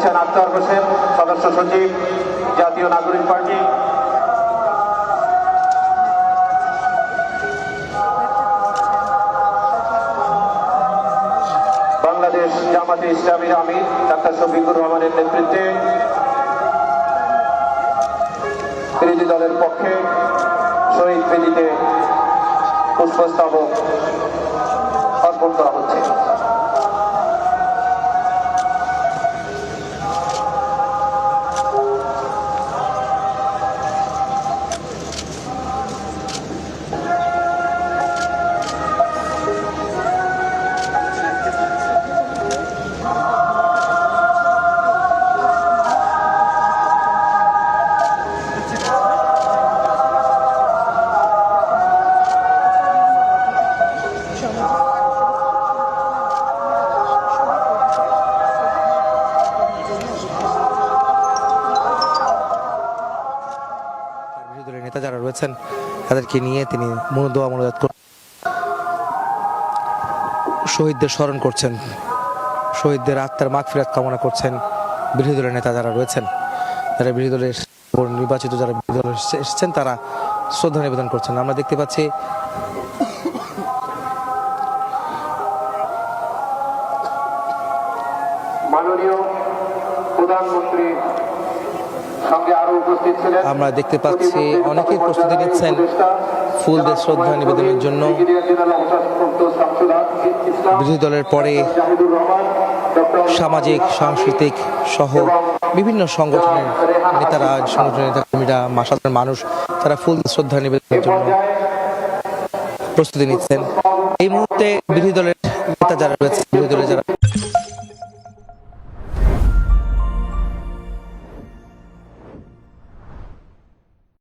রয়েছেন আক্তার হোসেন, সদস্য সচিব, জাতীয় নাগরিক পার্টি। বাংলাদেশ জামাতে ইসলামীর আমির ডাক্তার শফিকুর রহমানের নেতৃত্বে বিরোধী দলের পক্ষে শহীদ বেদিতে পুষ্পস্তবক অর্পণ করা হচ্ছে। নেতা যারা রয়েছেন তাদেরকে নিয়ে তিনি দোয়া মোনাজাত শহীদদের স্মরণ করছেন, শহীদদের আত্মার মাগফিরাত কামনা করছেন। বিরোধী দলের নেতা যারা রয়েছেন, যারা বিরোধী দলের নির্বাচিত যারা বিরোধী দলে এসেছেন তারা শ্রদ্ধা নিবেদন করছেন। আমরা দেখতে পাচ্ছি মাননীয় প্রধানমন্ত্রী আমরা দেখতে পাচ্ছি অনেকেই প্রস্তুতি নিচ্ছেন ফুল দিয়ে শ্রদ্ধা নিবেদনের জন্য। বিরোধী দলের পরে সামাজিক, সাংস্কৃতিক সহ বিভিন্ন সংগঠনের নেতারা, সংগঠনের নেতাকর্মীরা, সাধারণ মানুষ তারা ফুল শ্রদ্ধা নিবেদনের জন্য প্রস্তুতি নিচ্ছেন। এই মুহূর্তে বিরোধী দলের নেতা যারা রয়েছে